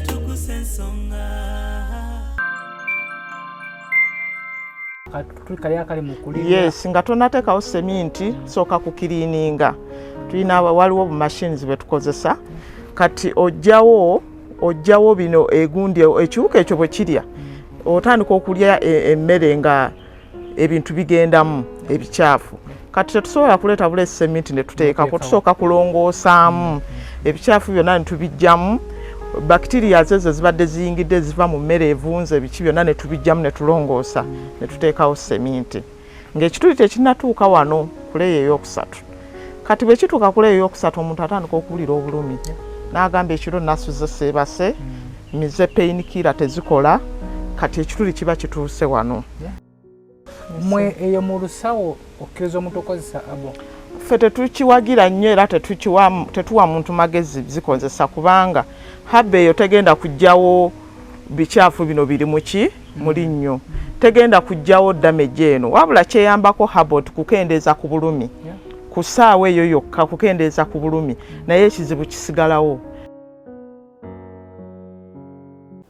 Tuggussa Enssonga. Yes, nga tonnateekawo seminti sooka kukiriininga. Tulina waliwo machines bwe tukozesa. Kati ojjawo bino egundi ekiwuka ekyo bwe kirya. Otandika okulya emmere nga ebintu bigendamu ebikyafu. Kati tetusobola kuleeta bule seminti ne tuteekako, tusooka kulongoosaamu ebikyafu byonna ne tubijjamu. Bacteria zezo zibadde ziyingidde ziva mu mmere evunze biki byonna ne tubijjamu ne tulongoosa ne tuteekawo seminti. Ng'ekituli tekinnatuuka wano ku leeyo ey'okusatu. Kati bwe kituuka ku leeyo ey'okusatu omuntu atandika okuwulira obulumi. N'agamba ekiro nasuze seebase, mize painkiller tezikola, kati ekituli kiba kituuse wano. Mwe eyo mu lusawo okkiriza omuntu okozesa abo? Ffe tetukiwagira nnyo era tetuwa muntu magezi zikozesa kubanga habbe eyo tegenda kujjawo bikyafu bino biri muli nnyo. Tegenda kujjawo damage eno. Wabula kyeyambako habot kukendeeza ku bulumi. Ku ssaawa eyo yokka kukendeeza ku bulumi. Naye ekizibu kisigalawo.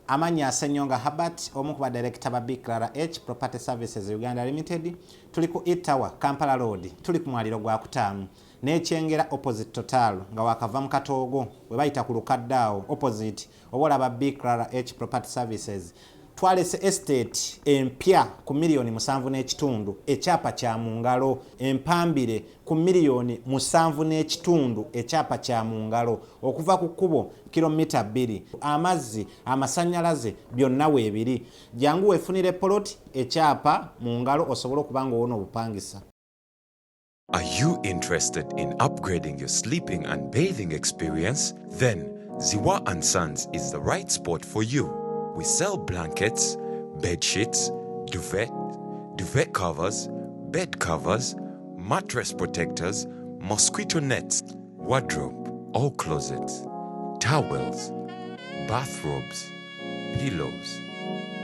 Amanyo Enssonga Habat, omu ku badirekita ba SB4 Property Services Uganda Limited, tuli ku Itawa Kampala Road, tuli ku mwaliro gwa Kutaamu, n'ekyengera opposite Total nga wakava mu Katoogo we bayita ku Lukaddaawo opposite obola ba SB4 Property Services. Twalese estate empya ku $7.5 ekyapa kya mu ngalo, empambire ku $7.5 ekyapa kya mu ngalo, okuva ku kkubo kilomita 2, amazzi amasannyalaze byonna weebiri. Jangu weefunire poloti ekyapa mu ngalo osobole okuba ng'owona obupangisa. Are you interested in upgrading your sleeping and bathing experience? Then Ziwa & Sons is the right spot for you. We sell blankets, bed sheets, duvet covers, bed covers, mattress protectors, mosquito nets, wardrobe, all closets, towels, bathrobes, pillows,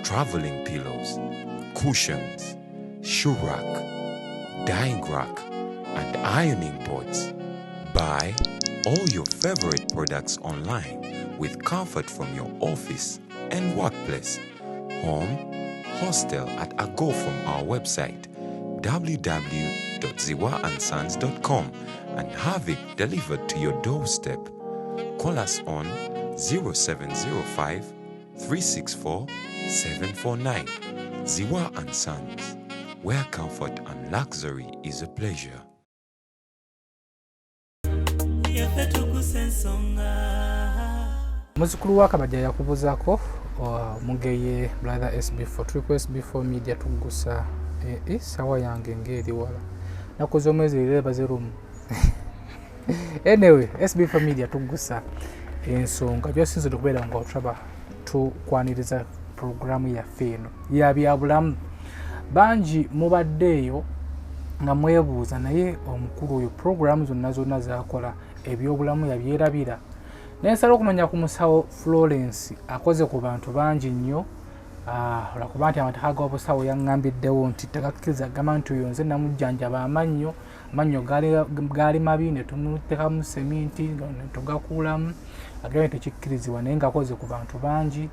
traveling pillows, cushions, shoe rack, dyeing rack, and ironing boards. Buy all your favorite products online with comfort from your office and workplace, home, hostel at a go from our website www.ziwaansons.com and have it delivered to your doorstep. Call us on 0705 364 749. Ziwa & Sons, where comfort and luxury is a pleasure. Muzukulu wa Kabajja yakubuzaako mugeye brother SB4 tuli ku SB4 Media Tuggussa sawa yange ngeri wala nakoze omwezi leba zerumu. Anyway, SB4 Media Tuggussa Enssonga byasinze okubeera nga otraba tukwaniriza programu yaffe eno ya byabulamu. Bangi mubaddeeyo nga mwebuuza naye omukulu oyo programu zonna zaakola ebyobulamu yabyerabira. Nensala okumanya ku musawo Florence akoze ku bantu bangi nnyo. Lwakuba nti amateka g'obusawo yaŋŋambiddewo nti tagakkiriza gamba nti oyo nze namujjanjaba amannyo gaali mabi ne tumuteekamu seminti ne tugakuulamu agambye tekikkirizibwa naye ng'akoze ku bantu bangi,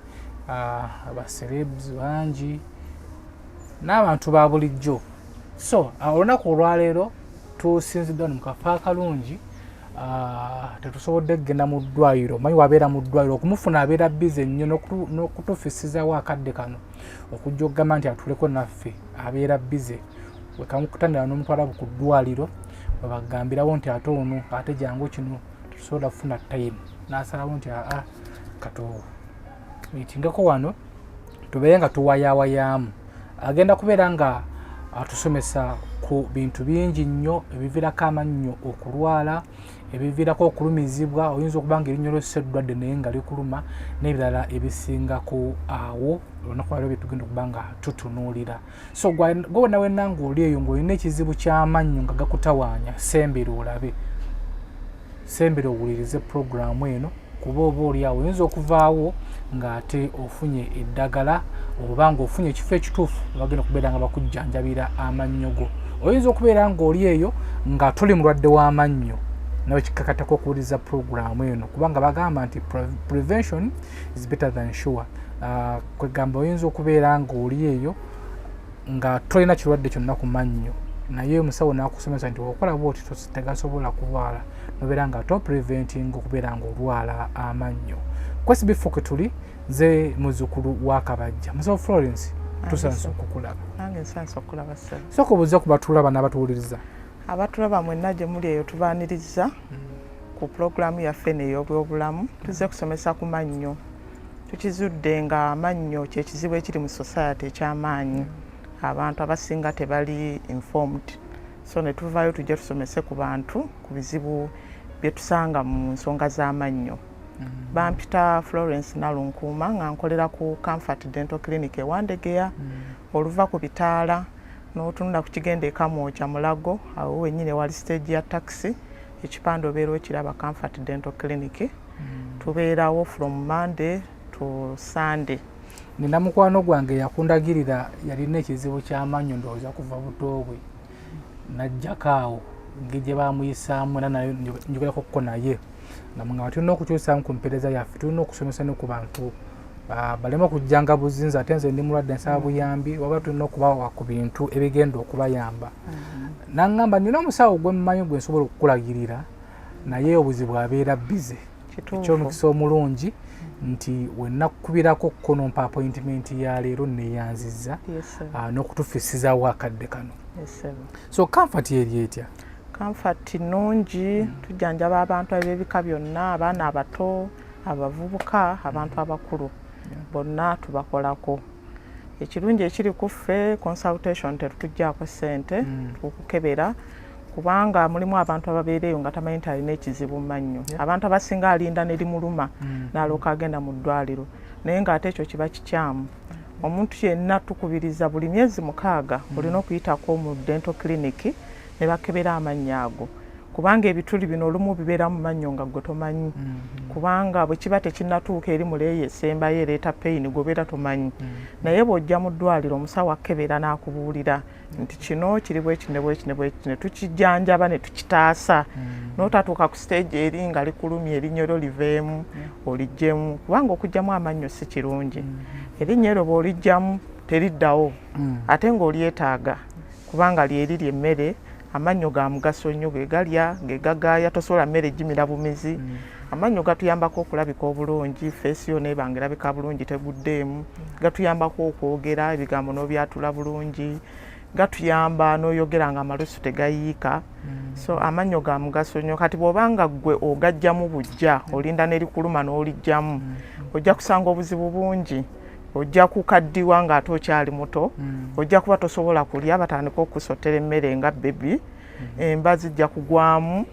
abaserebs bangi n'abantu ba bulijjo. So olunaku olwaleero tusinziddwa mu kafo akalungi. Tetusobodde kugenda mu ddwaliro, manyi wabeera mu ddwaliro okumufuna abeera bize nnyo n'okutufisizawo akadde kano okujja okugamba nti atuleko naffe abeera bize wekamukutanira n'omutwala ku ddwaliro webagambirawo nti ate ono ate jangu kino tusobola kufuna time n'asalawo nti mitingeko wano tubeere nga tuwayawayaamu. Agenda kubeera nga atusomesa ku bintu bingi nnyo ebiviirako amannyo okulwala, ebiviirako okulumizibwa, oyinza okuba nga erinnya ly'osseddwadde naye nga likuluma n'ebirala ebisingako awo. Olunaku lwaleero bye tugenda okuba nga tutunuulira. So gwe wonna ng'oli eyo ng'olina ekizibu ky'amannyo nga gakutawaanya, sembera olabe, sembera owulirize puroguramu eno kuba oba oli awo oyinza okuvaawo ng'ate ofunye eddagala oba ng'ofunye ekifo ekituufu bagenda kubeera nga bakujjanjabira amannyo go. Oyinza okubeera ng'oli eyo nga tuli mulwadde w'amannyo nawe kikakatako okuwuliriza programu eno kubanga bagamba nti prevention is better than sure. Kwegamba oyinza okubeera ng'oli eyo nga tolina kirwadde kyonna ku mannyo naye omusawo n'akusomesa nti okola bwoti tegasobola kulwala nobeera nga topreventing okubeera ng'olwala amannyo. Ku SB4 kwe tuli nze muzzukulu wa Kabajja. Musawo Florence tusanze okukulaba. Nange nsanze okulaba ssebo. Sooka obuuza ku batulaba n'abatuwuliriza. Abatulaba mwenna gye muli eyo tubaaniriza ku pulogulaamu yaffe n'ey'obyobulamu tuzze kusomesa ku mannyo. Tukizudde nga amannyo kye kizibu ekiri mu society eky'amaanyi. Abantu abasinga tebali informed. So ne tuvaayo tujje tusomese ku bantu ku bizibu bye tusanga mu nsonga z'amannyo. Bampita Florence Nalunkuuma nga nkolera ku Comfort Dental Clinic ewandegeya oluva ku bitaala n'otunula ku kigende Kamwokya Mulago awo wennyini wali stage ya taxi ekipande obeera okiraba Comfort Dental Clinic. Tubeerawo from Monday to Sunday. Nina mukwano gwange yakundagirira yalina ekizibu ky'amannyo ndowooza kuva buto bwe najjako awo ng'egye baamuyisaamu era nayo njogerako ko naye nga tulina okukyusaamu ku mpeereza yaffe tulina okusomesa ne ku bantu balema okujjanga buzinzi ate nze ndi mulwadde nsaba buyambi waba tulina okubawa ku bintu ebigenda okubayamba. Naŋŋamba nina omusawo gwe mmanyi gwe nsobola okukulagirira naye obuzibu abeera bize ekyomukisa omulungi nti wenakubirako konompa appointment ya leero neyanziza n'okutufisizawo akadde kano. So Comfort eri etya? Comfort nungi tujjanjaba abantu ab'ebika byonna abaana abato abavubuka abantu abakulu bonna tubakolako. Ekirungi ekiri ku ffe consultation tetutuggyako ssente tukukebera kubanga mulimu abantu ababeereyo nga tamanyi nti alina ekizibu mu mannyo. Abantu abasinga alinda ne limuluma n'alooka agenda mu ddwaliro naye ng'ate ekyo kiba kikyamu. Omuntu yenna tukubiriza buli myezi 6 olina okuyitako mu dental clinic ne bakebera amannyo ago kubanga ebituli bino olumu bibeera mu mannyo nga gwe tomanyi kubanga bwe kiba tekinnatuuka eri muleeyo esembayo ereeta pain gobeera tomanyi naye bw'ojja mu ddwaliro omusawo akebera n'akubuulira nti kino kiri bwekine bwekine tukijjanjaba ne tukitaasa n'otatuuka ku stage eri nga likulumya erinnya eryo liveemu olijjemu kubanga okujjamu amannyo si kirungi. Erinnya eryo bw'olijjamu teriddawo ate ng'olyetaaga kubanga lyeriri emmere. Amannyo ga mugaso nnyo gegalya gegagaaya tosobola mmere gimira bumizi. Amannyo gatuyambako okulabika obulungi feesi yo neebanga erabika bulungi teguddeemu. Gatuyambako okwogera ebigambo n'obyatula bulungi. Gatuyamba n'oyogera nga amalusu tegayiika. So amannyo ga mugaso nnyo kati bw'obanga ggwe ogajjamu bujja olinda n'erikuluma n'olijjamu ojja kusanga obuzibu bungi. Ojja kukaddiwa ng'ate okyali muto ojja kuba tosobola kulya batandika okusottera emmere nga bebi emba zijja kugwamu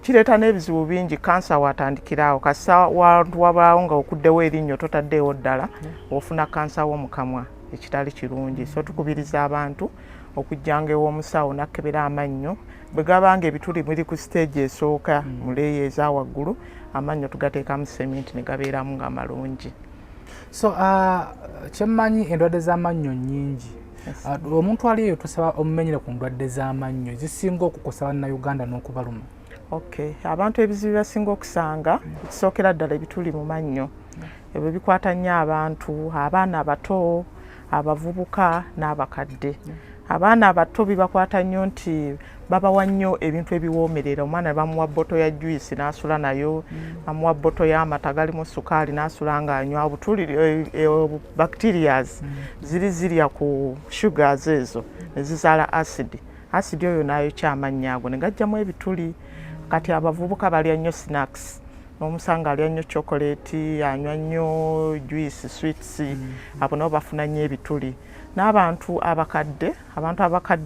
kireeta n'ebizibu bingi. Kansa watandikirawo kasa wantu wabaawo nga okuddewo erinnyo totaddeewo ddala ofuna kansa w'omu kamwa ekitali kirungi. So tukubiriza abantu okujjanga ew'omusawo nakkebera amannyo bwe gabanga ebituli biri ku stage esooka muleeyo eza waggulu amannyo tugateekamu seminti ne gabeeramu nga malungi. So kyemmanyi endwadde z'amannyo nnyingi. Omuntu ali eyo tusaba omumenyere ku ndwadde z'amannyo zisinga okukosa bannayuganda n'okubaluma. Okay, abantu ebizibu basinga okusanga ekisookera ddala ebituli mu mannyo ebyo bikwata nnyo abantu abaana abato abavubuka n'abakadde. Abaana abato bibakwata nnyo nti babawa nnyo ebintu ebiwoomerera. Omwana bamuwa bboto ya juice n'asula nayo, bamuwa bboto y'amata galimu sukaali n'asula ng'anywa. Obutuli bacterias zirya ku sugars ezo ne zizaala acid. Acid oyo nayo kyamannyo ago ne gajjamu ebituli. Kati abavubuka balya nnyo snacks. N'omusanga alya nnyo chocolate, anywa nnyo juice, sweets, abo nabo bafuna nnyo ebituli. N'abantu abakadde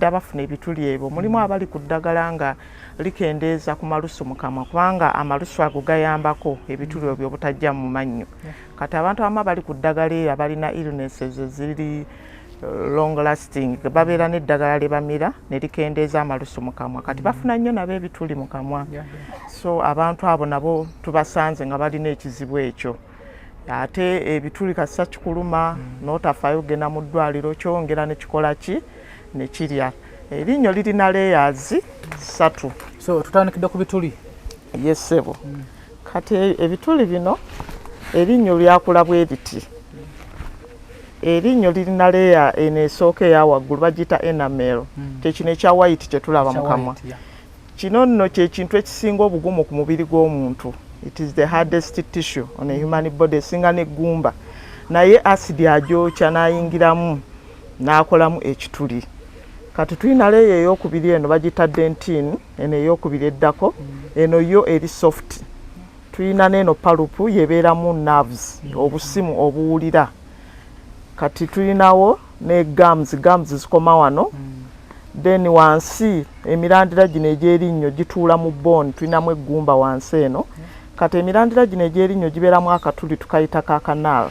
abafuna ebituli ebyo mulimu abali ku ddagala nga likendeeza ku malusu mu kamwa kubanga amalusu ago gayambako ebituli ebyo obutajja mu mannyo. Kati abantu abamu bali ku ddagala eyo abalina illnesses ziri long lasting babeera n'eddagala lye bamira ne likendeeza amalusu mu kamwa kati bafuna nnyo nabo ebituli mu kamwa. So abantu abo nabo tubasanze nga balina ekizibu ekyo. Ate ebituli kasa kikuluma n'otafaayo genda mu ddwaliro kyongera ne kikola ki ne kirya. Erinnyo lirina layers 3. So tutandikidde ku bituli. yesebo kati ebituli bino erinnyo lyakula bwe biti erinnyo lirina leeya eno esooka eya waggulu bagiyita enamel kyekino ekya white kyetulaba mu kamwa kino nno kyekintu ekisinga obugumu ku mubiri gw'omuntu. It is the hardest tissue on a human body esinga neggumba naye acidi agyokya n'ayingiramu n'akolamu ekituli. Kati tulina leeya ey'okubiri eno bagiyita dentin eno ey'okubiri eddako eno yo eri soft. Tulina n'eno palupu yebeeramu nerves obusimu obuwulira. Kati tulinawo ne gums zikoma wano then wansi emirandira gino egy'erinnyo gituula mu bone tulinamu eggumba wansi eno. Kati emirandira gino egy'erinnyo gibeeramu akatuli tukayita ka canal.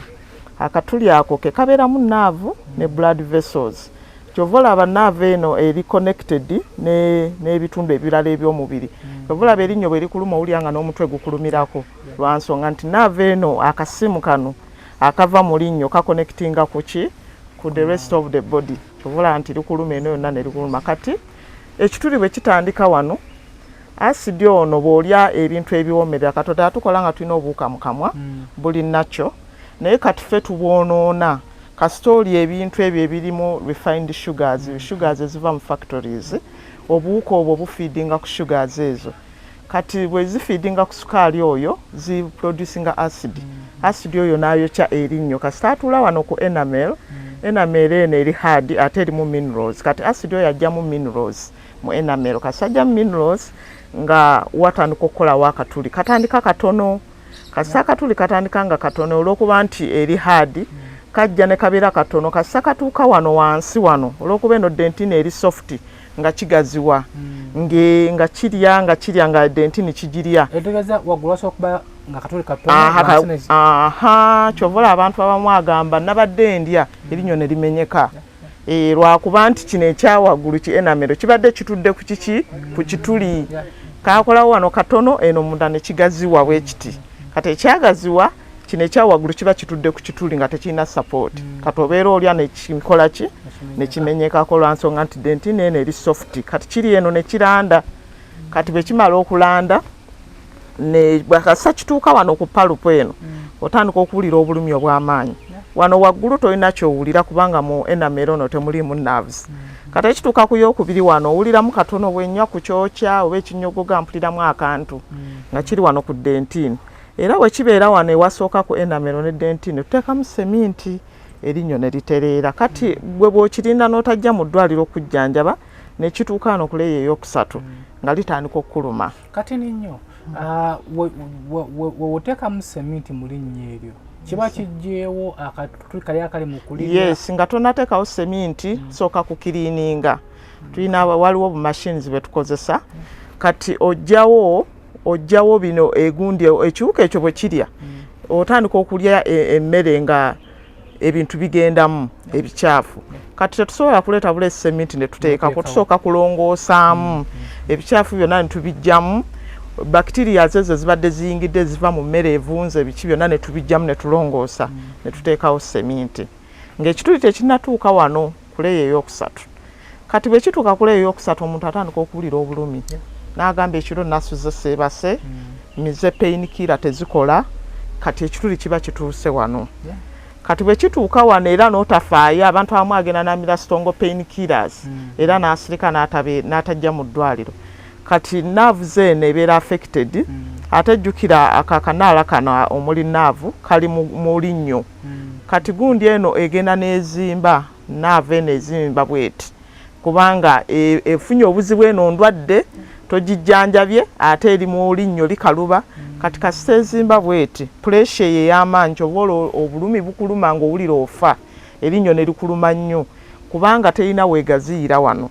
Akatuli ako ke kabeeramu naavu ne blood vessels. Kyova olaba naavu eno eri connected n'ebitundu ebirala eby'omubiri. Kyova olaba erinnyo bwe likuluma owulira nga n'omutwe gukulumirako lwa nsonga nti naavu eno akasimu kano akava mu linnyo kakonectinga ku the rest of the body. Kyova olaba nti likuluma eno yonna ne likuluma. Kati ekituli bwe kitandika wano asidi ono bw'olya ebintu ebiwomerera Katonda atukola nga tulina obuwuka mu kamwa buli nakyo naye kati ffe tubwonoona kasita olya ebintu ebyo ebirimu refined sugars eziva mu factories obuwuka obwo bufiidinga ku sugars ezo. Kati bwe zifiidinga ku sukaali oyo ziproducinga acid oyo n'ayokya erinnyo. Kasita atuula wano ku enamel eno eri hard ate erimu minerals. Kati acid oyo ajjamu minerals mu enamel. Kasita ajjamu minerals nga watandika okukolawo akatuli katandika katono. Kasita akatuli katandika nga katono olw'okuba nti eri hard kajja ne kabeera katono. Kasita katuuka wano wansi wano olw'okuba eno dentine eri soft nga kigaziwa nga kirya nga dentine kigirya. Etegeeza waggulu wasobola nga katuli katono. Kyova olaba abantu abamu agamba nabadde ndya erinnyo ne limenyeka. Lwakuba nti kino ekyawaggulu ki enamero kibadde kitudde ku kituli kakolawo wano katono eno munda ne kigaziwa bwe kiti. Kati ekyagaziwa kino ekyawaggulu kiba kitudde ku kituli nga tekirina support. Kati obeera olya nekikola ki nekimenyekako lwa nsonga nti dentine eno eri soft. Kati kiri eno ne kiranda. Kati bwe kimala okulanda kasita kituuka wano ku palupu eno otandika okuwulira obulumi obw'amaanyi. Wano waggulu tolina kyowulira kubanga mu enamel ono temulimu nerves. Kati ekituuka ku yookubiri wano owuliramu katono bwennywa ku kyokya oba ekinyogoga mpuliramu akantu nga kiri wano ku dentine. Era bwe kibeera wano ewasooka ku enamel ne dentine tuteekamu seminti erinnyo ne litereera. Kati bwe bw'okirinda n'otajja mu ddwaliro okujjanjaba ne kituuka wano ku leeya ey'okusatu nga litandika okkuluma. Kati ninnyo woteekamu seminti mu linnya eryo kiba kiggyeewo akatuli kali akali mu kulira. Yes, nga tonateekawo seminti sooka kukiriininga. Tulina waliwo bu machines bwe tukozesa. Kati ojjawo bino egundi ekiwuka ekyo bwe kirya otandika okulya emmere nga ebintu bigendamu ebikyafu. Kati tetusobola kuleeta buleesi seminti ne tuteekako tusooka kulongoosaamu ebikyafu byonna ne tubijjamu. Bacteria zezo zibadde ziyingidde ziva mu mmere evunze ebiki byonna ne tubijjamu ne tulongoosa ne tuteekawo seminti. Ng'ekituli tekinnatuuka wano ku leeya ey'okusatu. Kati bwe kituuka ku leeya ey'okusatu omuntu atandika okuwulira obulumi. N'agamba ekiro nasuze seebase mize painkiller tezikola. Kati ekituli kiba kituuse wano. Kati bwe kituuka wano era n'otafaayo abantu abamu agenda n'amira stongo painkillers era n'asirika n'atajja mu ddwaliro. Kati nerves eno ebeera affected ate jjukira akakanaala kano omuli nerve kali mu linnyo. Kati gundi eno egenda n'ezimba nerve eno ezimba bweti kubanga efunye obuzibu eno ndwadde togijjanjabye ate eri mu linnyo likaluba. Kati kasita ezimba bweti pressure ye y'amaanyi kyova obulumi bukuluma ng'owulira ofa erinnyo ne likuluma nnyo kubanga terina weegaziira wano.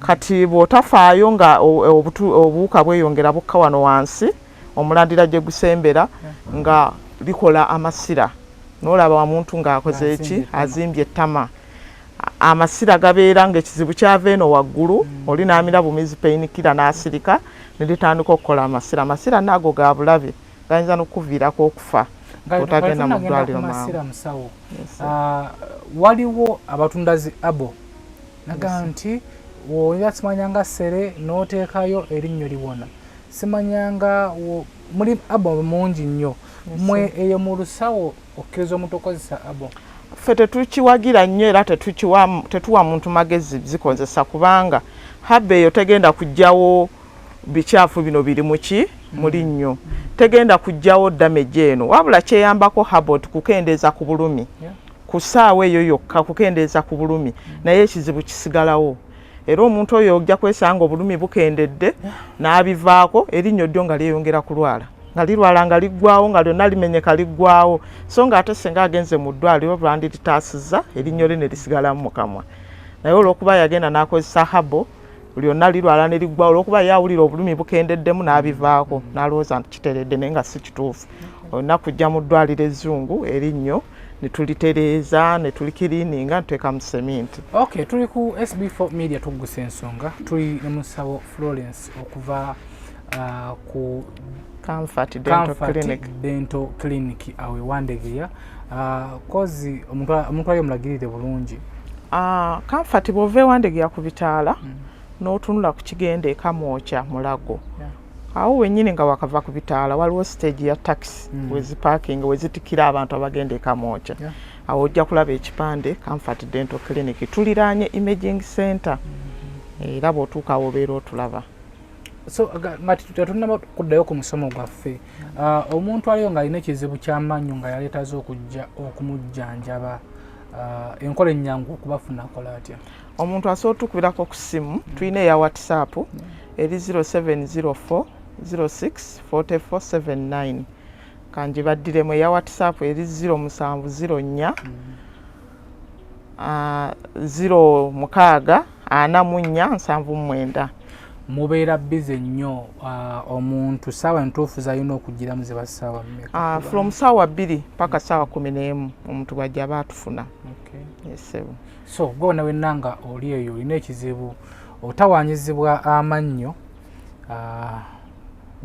Kati bw'otafaayo nga obuwuka bweyongera bukka wano wansi omulandira gye gusembera nga likola amasira n'olaba omuntu ng'akoze eki azimbye ettama. Amasira gabeera ng'ekizibu kyava eno waggulu oli n'amira bumizi painkiller n'asirika ne litandika okukola amasira. Amasira naago ga bulabe gayinza n'okuviirako okufa otagenda mu ddwaliro mangu. Waliwo abatundazi abo naga nti oyinza simanya nga ssere n'oteekayo erinnyo liwona. simanyanga muri abo mungi nnyo mwe eyo mu lusawo okkiriza omuntu okozesa abo ffe tetukiwagira nnyo era tetuwa muntu magezi zikozesa kubanga haba eyo tegenda kujjawo bikyafu bino biri muki muli nnyo tegenda kujjawo damage eno wabula kyeyambako habot kukendeeza ku bulumi ku ssaawa eyo yokka kukendeeza ku bulumi naye ekizibu kisigalawo era omuntu oyo ojja kwesanga obulumi bukendedde n'abivaako erinnyo ddyo nga lyeyongera kulwala nga lirwala nga liggwawo nga lyonna limenyeka liggwawo so nga ate senga agenze mu ddwaliro lwandiritaasizza erinnyo lye ne lisigalamu mu kamwa naye olw'okuba yagenda n'akozesa habo lyonna lirwala ne liggwawo olw'okuba yawulira obulumi bukendeddemu n'abivaako n'alowooza nti kiteredde naye nga si kituufu olina kujja mu ddwaliro ezzungu erinnyo ne tulitereeza ne tulikiriininga ntuteeka mu seminti. Okay, tuli ku SB4 Media Tuggussa Enssonga tuli ne musawo Florence okuva ku Comfort Dental Clinic awe Wandegeya kozi omuntu ayo mulagirire bulungi. Comfort bw'ova Wandegeya ku bitaala n'otunula ku kigenda ekamwokya mulago awo wennyini nga wakava ku bitaala waliwo stage ya taxi weziparking wezitikira abantu abagenda ekamwokya awo ojja kulaba ekipande Comfort Dental Clinic tuliraanye imaging center era bw'otuuka awo obeera otulaba. So nga tetunaba kuddayo ku musomo gwaffe omuntu aliyo ng'alina ekizibu ky'amannyo nga yaleetaze okujja okumujjanjaba enkola ennyangu okubafuna akola atya? Omuntu asobola tukubirako ku ssimu tulina eya WhatsApp eri 0704 06 4479 kanji baddiremu eya WhatsApp eri 0704 06 44 mubeera bize nnyo omuntu saawa entuufu zalina okugiramu ze basaawa mmeka? From saawa 2 paka saawa 11 omuntu bw'ajja aba atufuna. So gwe nawe nanga oli eyo olina ekizibu otawaanyizibwa amannyo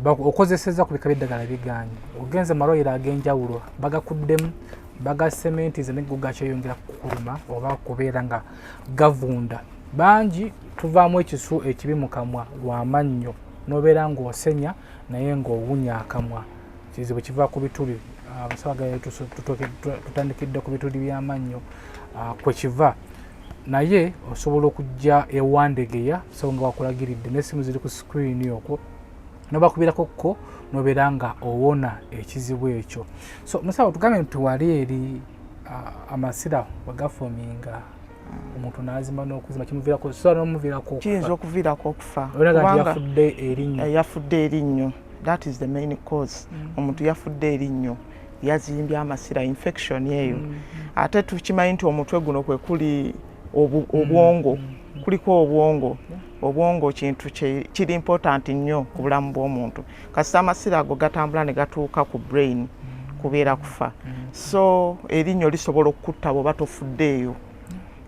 okozeseza ku bika by'eddagala biganye ogenze malwaliro ag'enjawulo bagakuddemu bagasementize ne gakyeyongera kukuluma oba kubeera nga gavunda bangi tuvaamu ekisu ekibi mu kamwa lw'amannyo n'obeera ng'osenya naye ng'owunya akamwa kizibu kiva ku bituli abasabaga tutandikidde ku bituli by'amannyo kwe kiva naye osobola okujja ewandegeya so nga wakulagiridde n'essimu ziri ku screen okwo n'obakubirako kko n'obeera nga owona ekizibu ekyo. So musawo tugambe nti wali eri amasira wagafominga omuntu n'azima n'okuzima kimuviirako so n'omuviirako kiyinza okuviirako okufa kubanga yafudde erinnyo. That is the main cause. Omuntu yafudde erinnyo yazimbye amasira infection eyo ate tukimanyi nti omutwe guno kwe kuli obwongo kuliko obwongo kintu kiri important nnyo ku bulamu bw'omuntu kasita amasira ago gatambula ne gatuuka ku brain kubeera kufa so erinnyo lisobola okukutta bw'oba tofuddeeyo.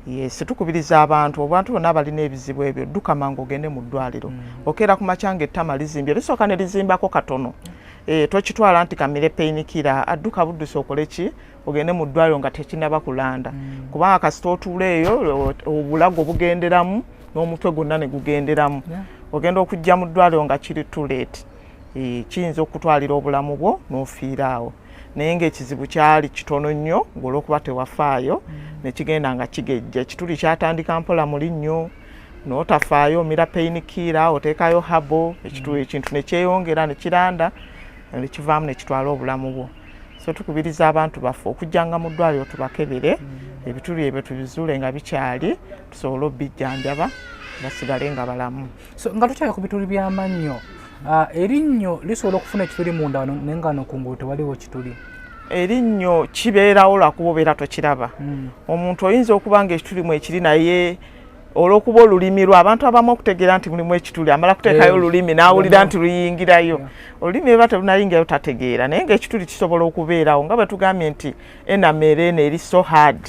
Yes, tukubiriza abantu bonna abalina ebizibu ebyo dduka mangu ogende mu ddwaliro okeera ku makyanga ettama lizimbye lisooka ne lizimbako katono tokitwala nti kamire painkiller adduka buddusi okole ki ogende mu ddwaliro nga tekinaba kulanda kubanga kasita otuula eyo obulago bugenderamu n'omutwe gwonna ne gugenderamu ogenda okujja mu ddwaliro nga kiri too late kiyinza okutwalira obulamu bwo n'ofiiraawo naye ng'ekizibu kyali kitono nnyo ng'olwokuba tewafaayo ne kigenda nga kigejja ekituli kyatandika mpola muli nnyo n'otafaayo omira painkiller oteekayo habo ekintu ne kyeyongera ne kiranda ne kivaamu ne kitwala obulamu bwo. So tukubiriza abantu baffe okujjanga mu ddwaliro tubakebere ebituli ebyo tubizuule nga bikyali tusobole obbijjanjaba basigale nga balamu. So nga tukyali ku bituli by'amannyo erinnyo lisobola okufuna ekituli munda naye nga nokungulu tewaliwo kituli? Erinnyo kibeerawo lwakuba obeera tokiraba. Omuntu oyinza okuba nga ekituli mu ekiri naye olw'okuba olulimi lwo abantu abamu okutegeera nti mulimu ekituli amala kuteekayo olulimi n'awulira nti luyingirayo olulimi eba telunayingirayo tategeera naye ng'ekituli kisobola okubeerawo nga bwe tugambye nti enamere eno eri so hard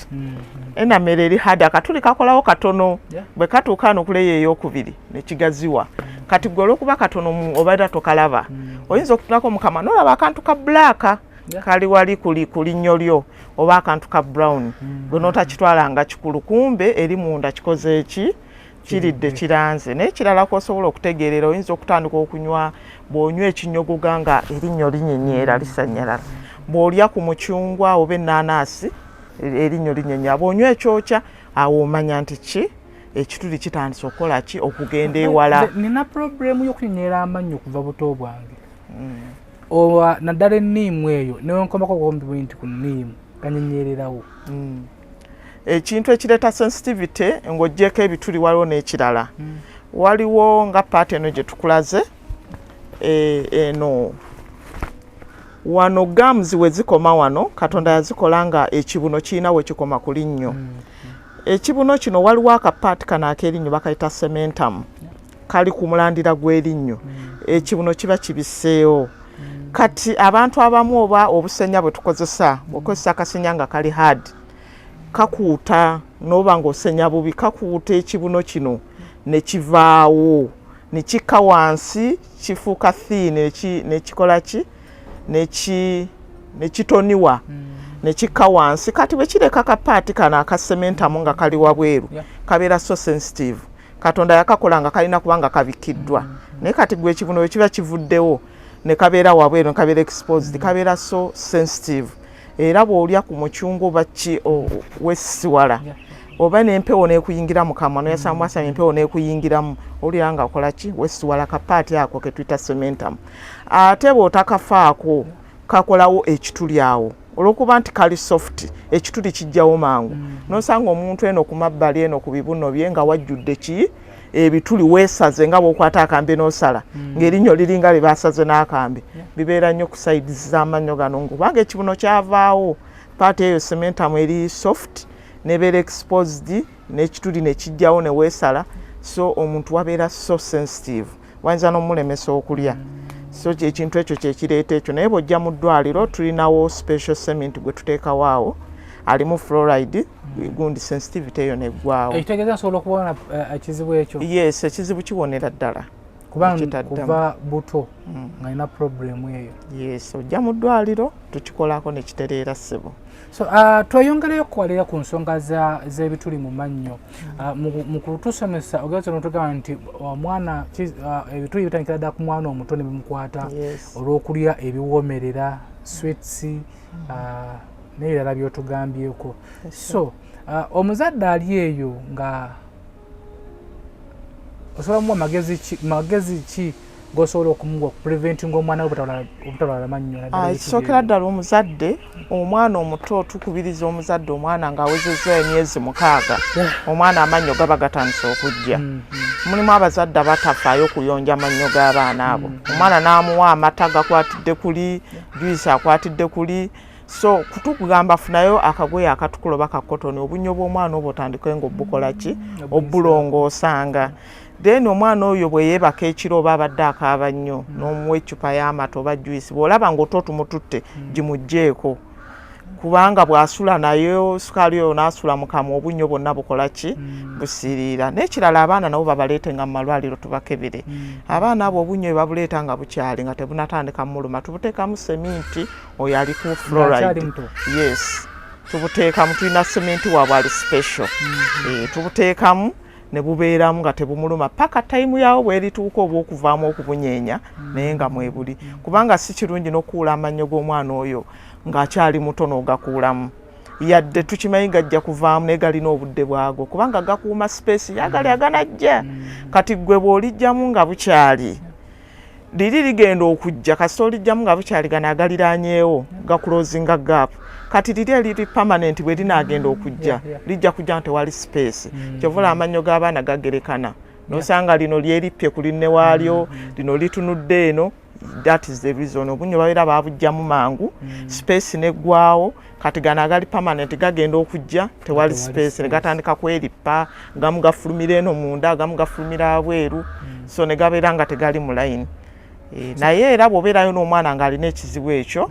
enamere eri hard akatuli kakolawo katono bwe katuuka ano kuleyo ey'okubiri ne kigaziwa kati gwe olw'okuba katono obeera tokalaba oyinza okutunako mukama n'olaba akantu ka black kali wali ku linnyo lyo oba akantu ka brown gwe n'otakitwala nga kikulu kumbe eri munda kikoze eki kiridde kiranze naye kirala kosobola okutegeerera oyinza okutandika okunywa bw'onywa ekinyogoga nga erinnyo linyenyeera lisanyalala bw'olya ku mucungwa oba ennaanaasi erinnyo linyenyeera bw'onywa ekyokya awo omanya nti ki ekituli kitandise okukola ki okugenda ewala. Nina problemu y'okunyenyeera amannyo okuva buto bwange oba naddala enniimu eyo newenkomako gombi nti ku nniimu ganyenyeererawo. Ekintu ekireeta sensitivity ng'oggyeko ebituli waliwo n'ekirala waliwo nga paati eno gye tukulaze eno wano gums we zikoma wano Katonda yazikola nga ekibuno kirina we kikoma ku linnyo. Ekibuno kino waliwo akapaati kano ak'erinnyo bakayita cementum kali ku mulandira gw'erinnyo ekibuno kiba kibisseewo. Kati abantu abamu oba obusenya bwe tukozesa okozesa akasenya nga kali hard kakuuta n'oba ng'osenya bubi kakuuta ekibuno kino ne kivaawo ne kikka wansi kifuuka thin ne kikola ki ne kitoniwa ne kikka wansi. Kati bwe kireka kapaati kano akasementamu nga kali wabweru kabeera so sensitive. Katonda yakakola nga kalina kubanga kabikiddwa naye kati gwe ekibuno bwe kiba kivuddewo ne kabeera wabweru ne kabeera exposed kabeera so sensitive. Era bw'olya ku mucungwa oba ki wesiwala oba n'empewo n'ekuyingira mu kamwa noyasamwasama empewo n'ekuyingiramu olira nga okola ki wesiwala kapaati ako ke tuyita cementum. Ate bw'otakafaako kakolawo ekituli awo olw'okuba nti kali soft ekituli kijjawo mangu nosanga omuntu eno ku mabbali eno ku bibuno bye nga wajjudde ki ebituli weesaze nga bw'okwata akambe n'osala ng'erinnyo liringa lye baasaze n'akambe bibeera nnyo ku sides z'amannyo gano kubanga ekibuno kyavaawo paati eyo cementum eri soft nebeera exposed n'ekituli ne kijjawo ne weesala so omuntu wabeera so sensitive wayinza n'omulemesa okulya. So ekintu ekyo kyekireeta ekyo naye bw'ojja mu ddwaliro tulinawo special cement gwe tuteekawo awo alimu fluoride gundi sensitivity eyo neggwaawo. Ekitegeeza nsobola okubona ekizibu ekyo? Yes, ekizibu kiwonera ddala kuva buto nga nina problemu eyo. Yes, ojja mu ddwaliro tukikolako ne kitereera ssebo. So tweyongereyo okuwalira ku nsonga z'ebituli mu mannyo mu kutusomesa ogenze notugamba nti omwana ebituli bitandikira ddala ku mwana omuto ne bimukwata olw'okulya ebiwoomerera sweets n'ebirala by'otugambyeko. So omuzadde ali eyo nga osobola muwa magezi ki gosobola okumuwa okupreventinga omwana we obutalwala mannyo? Kisookera ddala omuzadde omwana omuto tukubiriza omuzadde omwana ng'awezezza emyezi 6 omwana amannyo gaba gatandise okujja. Mulimu abazadde abatafaayo okuyonja amannyo g'abaana abo omwana n'amuwa amata gakwatidde kuli juice akwatidde kuli so kutukugamba funayo akagoye akatukula oba kakotoni obunnyo bw'omwana obwo otandike ng'obbukola ki obbulongoosanga. Then omwana oyo bwe yeebaka ekiro oba abadde akaaba nnyo n'omuwa eccupa y'amata oba juice bw'olaba ng'ototumututte gimugjeeko kubanga bw'asula nayo sukaali oyo n'asula mu kamwa obunnyo bwonna bukola ki busiriira. N'ekirala abaana nabo babaleetenga mu malwaliro tubakebere. Abaana abo obunnyo bwe babuleeta nga bukyali nga tebunatandika muluma tubuteekamu seminti oyo ali ku fluoride. Yes, tubuteekamu tulina seminti waabwe ali special tubuteekamu ne bubeeramu nga tebumuluma paka tayimu yawo bwerituuka oba okuvaamu okubunyeenya naye nga mwebuli kubanga si kirungi n'okuula amannyo g'omwana oyo ng'akyali muto n'ogakuulamu yadde tukimanyi gajja kuvaamu naye galina obudde bwago kubanga gakuuma space yagali aganajja kati gwe bw'olijjamu nga bukyali liri ligenda okujja kasita olijjamu nga bukyali gano agaliraanyeewo gakulozinga gaapu kati liri eriri permanent bwe linaagenda okujja lijja kujja nti tewali space kyovula amannyo g'abaana gagerekana nosanga lino lyerippye ku linne waalyo lino litunudde eno. That is the reason obunnyo babeera baabujjamu mangu space neggwaawo kati gano agali permanent gagenda okujja tewali space ne gatandika kwerippa gamu gafulumira eno munda gamu gafulumira abweru so ne gabeera nga tegali mu line. Naye era bw'obeerayo n'omwana ng'alina ekizibu ekyo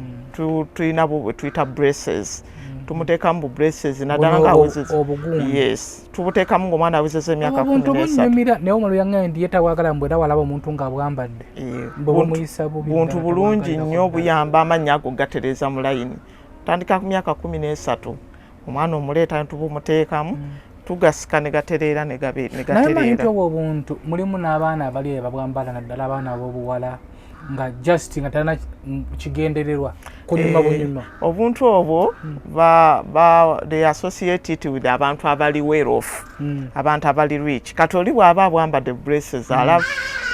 tulina bwe tuyita braces tumuteekamu bu braces naddala nga awezeza. Yes, tubuteekamu ng'omwana awezeza emyaka 13. Naye omululu yange ndi yetawagala mbwera walaba omuntu ng'abwambadde bw'omuyisa bubi. Buntu bulungi nnyo buyamba amannya ago gatereeza mu layini. Tandika ku myaka 13 omwana omuleeta ntubumuteekamu tugasika ne gatereera ne gatereera. Naye manyi obwo obuntu mulimu n'abaana abali babwambala naddala abaana ab'obuwala nga just nga talina kigendererwa kunyuma bunyuma. Obuntu obwo they associated with abantu abali well off, abantu abali rich. Kati oli bw'aba abwambadde braces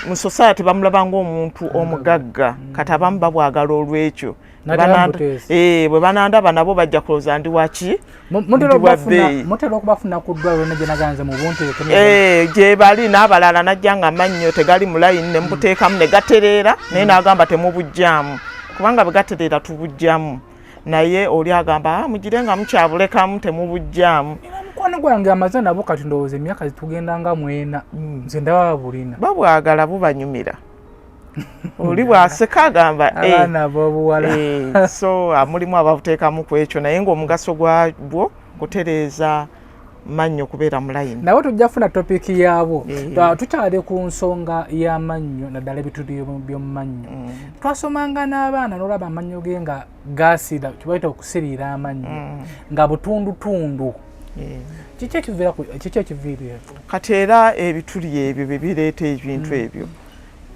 mu society bamulaba ng'omuntu omugagga, kati abamu babwagala olw'ekyo. Bwe banandaba nabo bajja kulowooza ndi waki mutera okubafuna ku ddwaliro ne gye naganze mu buntu gye bali n'abalala najja nga mannyo tegali mu layini ne mubuteekamu ne gatereera naye n'agamba temubujjaamu kubanga bwe gatereera tubujjamu naye oli agamba mugire nga mukyabulekamu temubujjaamu. Mukwano gwange amaze nabo kati ndowooza emyaka tugenda nga 4 nze ndaba babulina babwagala bubanyumira. Oli bw'aseka agamba abaana b'obuwala so mulimu ababuteekamu ku ekyo naye ng'omugaso gwabwo kutereeza mannyo kubeera mu layini. Nawe tujja kufuna topiki yaabwo. Tukyali ku nsonga y'amannyo naddala ebituli by'omu mannyo. Twasomanga n'abaana n'olaba amannyo ge nga gaasira kibayita okusiriira amannyo nga butundutundu. Kiki ekiviiriako? Kati era ebituli ebyo bye bireeta ebintu ebyo.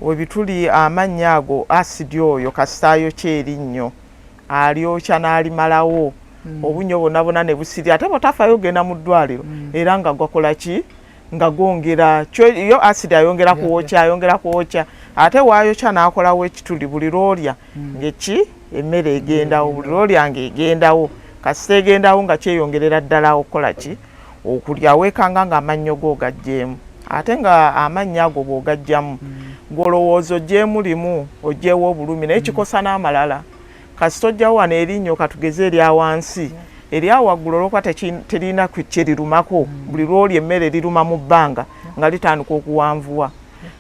Webituli amannya ago asidi oyo kasitaayo kyerinnyo alyokya n'alimalawo obunyo bwonna ne busiri ate bw'otafaayo ogenda mu ddwaliro era nga gwakola ki nga gwongera yo asidi ayongera kuwokya ate waayokya n'akolawo ekituli buli lw'olya ng'eki emmere egendawo buli lw'olya ng'egendawo kasita egendawo nga kyeyongerera ddala okukola ki okulya weekanga ng'amannyo go gajjeemu ate nga amannya ago bw'ogajjamu ng'olowooza ogyemulimu ogyewo obulumi naye kikosa n'amalala kasita ojjawo wano erinnyo katugeze erya wansi erya waggulu olwokuba terina kyerirumako buli lw'olya emmere eriruma mu bbanga nga litandika okuwanvuwa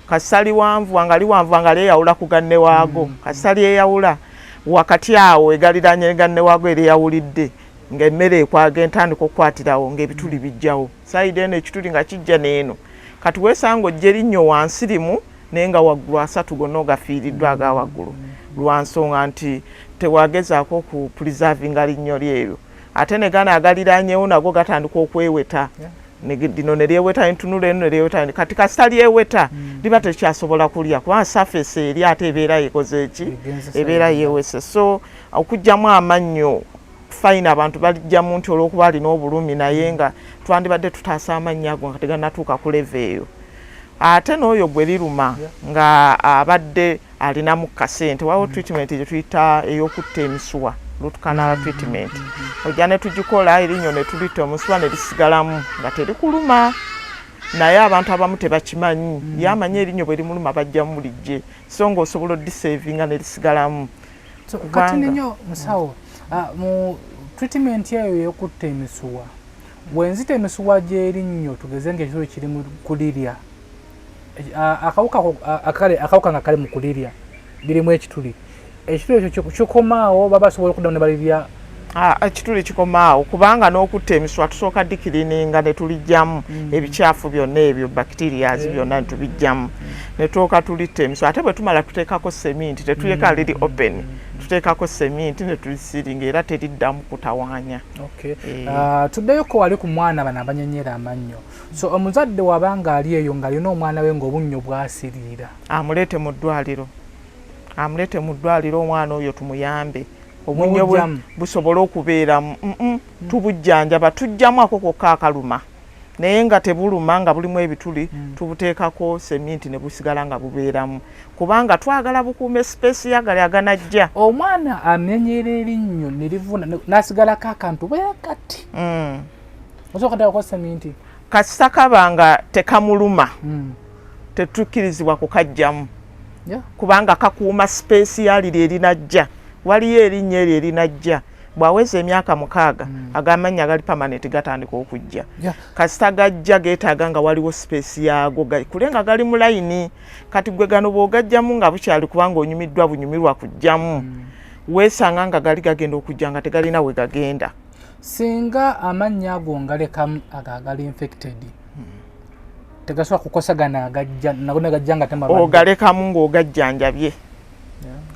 kasita liwanvuwa nga liwanvuwa nga lyeyawula ku ganne waago kasita lyeyawula wakati awo egaliranye ganne waago eryeyawulidde ng'emmere ekwaga entandika okukwatirawo ng'ebituli bijjawo sayidi eno ekituli nga kijja n'eno kati weesanga ojja erinnyo wansi limu naye nga waggulu asatu gonna ogafiiriddwa aga waggulu lwa nsonga nti tewagezaako ku preservinga linnyo lyeryo ate ne gana agaliranyewo nago gatandika okweweta lino ne lyeweta entunula eno ne lyeweta kati kasita lyeweta liba tekyasobola kulya kubanga surface eri ate ebeera yekoze eki ebeera yeewese so okugjamu amannyo fine abantu balijjamu nti olw'okuba alina obulumi naye nga twandibadde tutaasa amannyo ago nga tegannatuuka ku leva eyo ate n'oyo bwe liruma nga abadde alinamu kasente waliwo treatment gye tuyita ey'okutta emisuwa root canal treatment ojja ne tugikola erinnyo ne tulita omusuwa ne lisigalamu nga terikuluma naye abantu abamu tebakimanyi yamanyi erinnyo bwe limuluma bajjamu bulijje so ng'osobola odisavinga ne lisigalamu kati ninyo musawo mu treatment eyo ey'okutta emisuwa wenzita emisuwa gy'erinnyo tugeze ng'ekituli kiri mu kulirya akawuka nga kali mu kulirya birimu ekituli ekyo kikomaawo baba basobola okuddamu ne balirya ekituli kikomaawo kubanga n'okutta emiswa tusooka dikirininga ne tulijjamu ebikyafu byonna ebyo bacterias byonna ne tubijjamu ne tuoka tulitta emiswa ate bwe tumala tuteekako seminti tetuleka liri open tuteekako seminti ne tulisiringa era teriddamu kutawaanya. Tuddeyoko wali ku mwana bano abanyenyera amannyo so omuzadde wabanga ali eyo ng'alina omwana we ng'obunnyo bwasiriira amuleete mu ddwaliro omwana oyo tumuyambe obunnyo bwe busobole okubeeramu tubujjanjaba tujjamu ako kokka akaluma naye nga tebuluma nga bulimu ebituli tubuteekako seminti ne busigala nga bubeeramu kubanga twagala bukuume space yagali aganajja omwana amenyera erinnyo ne livuna n'asigalako akantu bwe kati osooka teekako seminti kasita kabanga tekamuluma tetukkirizibwa kukajjamu kubanga kakuuma space yaliri erinajja waliyo erinnya eryo erinajja bwaweza emyaka 6 agamanya gali permanent gatandika okujja kasita gajja geetaaga nga waliwo space yago kulenga gali mu layini kati gwe gano bw'ogajjamu nga bukyali kubanga onyumiddwa bunyumirwa kujjamu weesanga nga gali gagenda okujja nga tegalina we gagenda singa amannya ago ngalekamu agali infected tegasobola kukosagana agajja nagone gajja nga temabadde ogalekamu ng'ogajjanjabye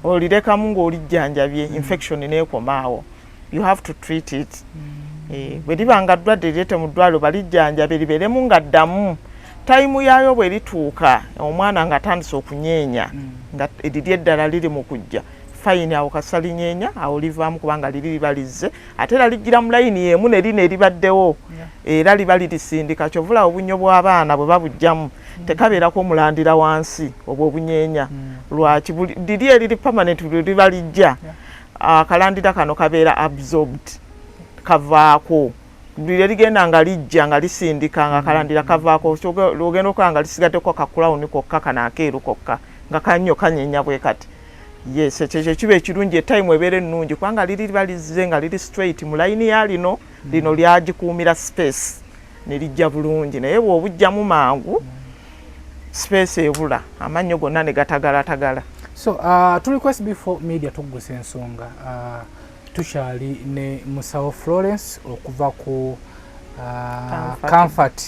olirekamu ng'olijjanjabye infection neekomaawo you have to treat it. Bwe liba nga ddwadde lireete mu ddwaliro balijjanjabe libeeremu nga ddamu tayimu yaayo bwe lituuka omwana nga atandise okunyeenya nga eriri eddala liri mu kujja fayini awo kasa linyeenya awo livaamu kubanga liri libalizze ate era lijjira mu layini y'emu ne lino eribaddewo era liba lirisindika kyovula obunnyo bw'abaana bwe babujjamu tekabeerako omulandira wansi obwo obunyeenya lwaki liri eriri permanent liba lijja akalandira kano kabeera absorbed kavaako buli ligenda nga lijja nga lisindika nga kalandira kavaako lwogenda okola nga lisigaddeko kakulawuni kokka kanaakeeru kokka nga kannyo kanyeenya bwe kati yes ekyo kiba ekirungi etayimu ebeera ennungi kubanga liri liba lizze nga liri straight mu layini ya lino lyagikuumira space ne lijja bulungi naye bw'obujjamu mangu space ebula amannyo gonna ne gatagalatagala. So tuli ku SB4 Media Tuggussa Enssonga tukyali ne musawo Florence okuva ku Comfort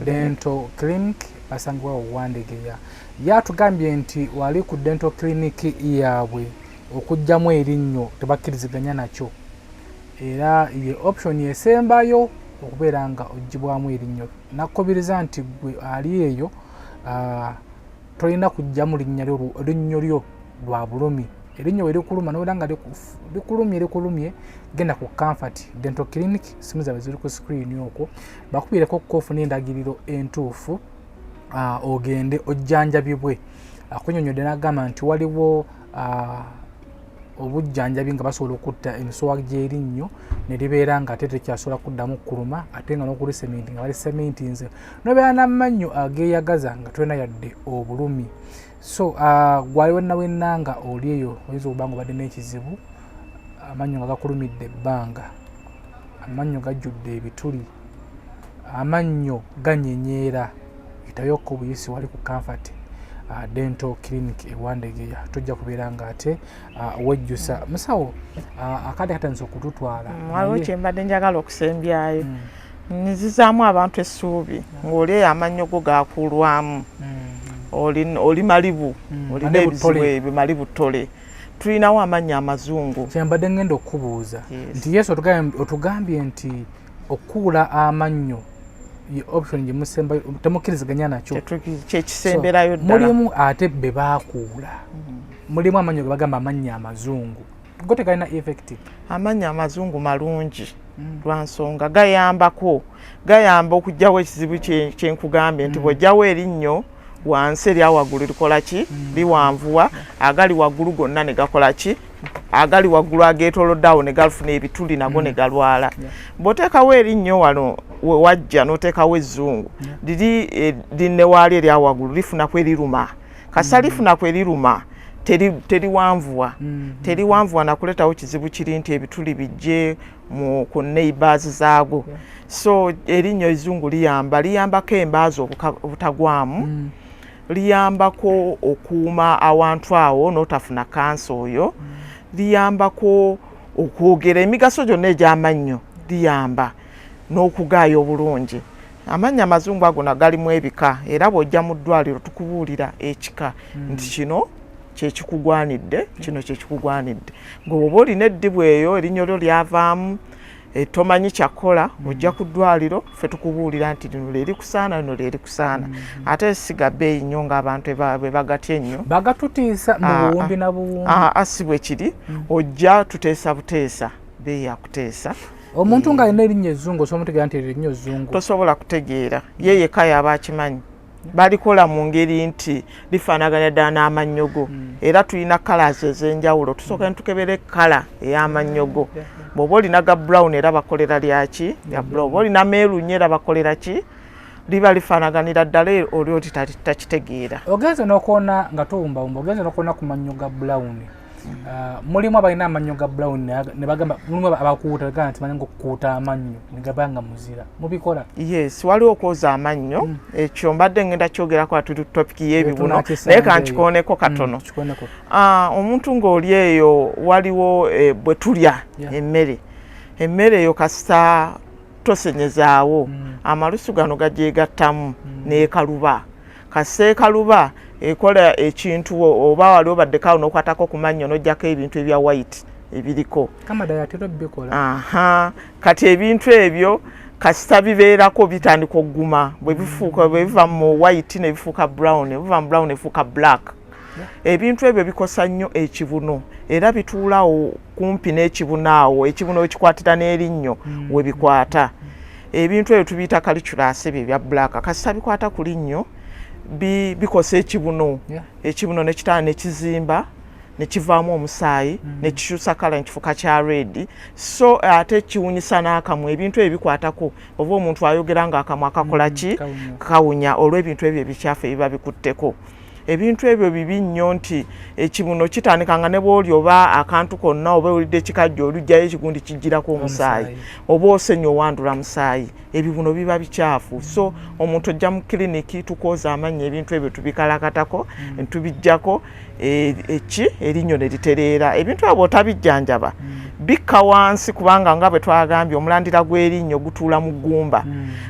Dental Clinic basangibwa Wandegeya yatugambye nti wali ku dental clinic yaabwe okujjamu erinnyo tebakkiriziganya nakyo era ye option esembayo okubeera nga ogibwamu erinnyo nakubiriza nti gwe ali eyo tolina kujjamu linnyo lyo lwa bulumi erinnyo we likuluma nobeera nga likulumye genda ku Comfort Dental Clinic simu zaabwe ziri ku screen okwo bakubireko koofu n'endagiriro entuufu ogende ojjanjabibwe akunyonyodde n'agamba nti waliwo obujjanjabi nga basobola okutta emisuwa gy'erinnyo ne libeera nga ate tekyasobola kuddamu kuluma ate nga n'okulisementi nga balisementinze nobeera n'amannyo ageeyagaza nga tolina yadde obulumi. So gwali wenna nga oli eyo oyinza okuba nga obadde n'ekizibu amannyo nga gakulumidde ebbanga amannyo gajjudde ebituli amannyo ganyenyeera itayoko buyisi wali ku Comfort Dental Clinic ewandegeya tujja kubeera nga ate wejjusa musawo akade katandise okututwala waliwo kyembadde njagala okusembyayo nzizaamu abantu essuubi ng'oli amannyo go gakulwamu oli malibu olina ebizibu ebyo malibu ttole tulinawo amannyo amazungu kyembadde ngenda okubuuza nti yesu otugambye nti okuula amannyo ye option gye musembayo temukkiriziganya nakyo kyekisemberayo ddala mulimu ate be baakuula mulimu amannyo ge bagamba amannyo amazungu go tegalina effect. Amannyo amazungu malungi lwa nsonga gayamba okugjawo ekizibu kyenkugambye nti bw'ojjawo erinnyo wansi erya waggulu likola ki liwanvuwa agali waggulu gonna ne gakola ki agali waggulu ageetooloddeawo ne galufuna ebituli nago ne galwala bw'oteekawo erinnyo wano we wajja n'oteekawo ezzungu linne waali erya waggulu lifuna kweriruma kasa lifuna kweriruma teriwanvuwa nakuleetawo kizibu kiri nti ebituli bijje ku neighbors zaago so erinnyo ezzungu liyambako embaazi obutagwamu liyambako okuuma awantu awo n'otafuna kansa oyo liyambako okwogera emigaso gyonna egy'amannyo liyamba n'okugaayo obulungi. Amannyo amazungu ago nagalimu ebika era bw'ojja mu ddwaliro tukubuulira ekika nti kino kyekikugwanidde kino kyekikugwanidde ng'oba olina eddibu eyo erinnyo lyo lyavaamu tomanyi kyakola ojja ku ddwaliro ffe tukubuulira nti lino leeri kusaana lino leeri kusaana ate siga bbeeyi nnyo ng'abantu bwe bagatya ennyo bagatutiisa mu buwumbi na buwumbi si bwe kiri ojja tuteesa buteesa bbeeyi akuteesa omuntu ng'alina erinnya ezzungu osobola mutegeera nti erinnya ezzungu tosobola kutegeera ye yekka y'aba akimanyi balikola mu ngeri nti lifaanaganya ddala n'amannyo go era tulina kalazi ez'enjawulo tusooka ne tukebera ekkala ey'amannyo go bw'oba olina ga brown era bakolera lyaki ya brown oba olina meeru nnyo era bakolera ki liba lifaanaganira ddala oli oti takitegeera. Ogenze n'okuwona nga towumbawumba ogenze n'okuwona ku mannyo ga brown mulimu abalina amannyo ga brown ne bagamba mulimu abakuuta bagamba nti manyi okukuuta amannyo ne gabanga muzira mubikola? Yes, waliwo okwoza amannyo ekyo mbadde ngenda kyogerako atu topiki y'ebibuno naye kankikooneko katono. Omuntu ng'oli eyo waliwo bwe tulya emmere eyo kasita tosenyezaawo amalusu gano gagyegattamu n'ekaluba kasita ekaluba ekola ekintu oba wali obaddeko awo n'okwatako ku mannyo n'ojjako ebintu ebya white ebiriko. Kamada yatera bikola. Aha, kati ebintu ebyo kasita bibeerako bitandika okuguma bwe bifuuka bwe biva mu white ne bifuuka brown, biva mu brown ne bifuuka black. Ebintu ebyo bikosa nnyo ekibuno era bituulawo kumpi n'ekibuno awo, ekibuno ekikwatira n'erinnyo we bikwata. Ebintu ebyo tubiyita calculus ebyo ebya black, kasita bikwata ku linnyo bikosa ekibuno. Ekibuno ne kitala ne kizimba ne kivaamu omusaayi ne kikyusa kala ne kifuuka kya red. So ate kiwunyisa n'akamwa. Ebintu ebyo bikwatako oba omuntu ayogera ng'akamwa akakola ki kawunya olw'ebintu ebyo ebikyafu ebiba bikutteko. Ebintu ebyo bibi nnyo nti ekibuno kitandika nga ne bw'oli oba akantu konna oba olidde ekikajjo olujjayo ekigundi kijjirako omusaayi oba osenye owandula musaayi, ebibuno biba bikyafu. So omuntu ojja mu kiriniki tukoza amanya ebintu ebyo tubikalakatako ntubijjako erinnyo ne litereera. Ebintu ebyo bw'otabijjanjaba bikka wansi kubanga nga bwe twagambye omulandira gw'erinnyo gutuula mu ggumba.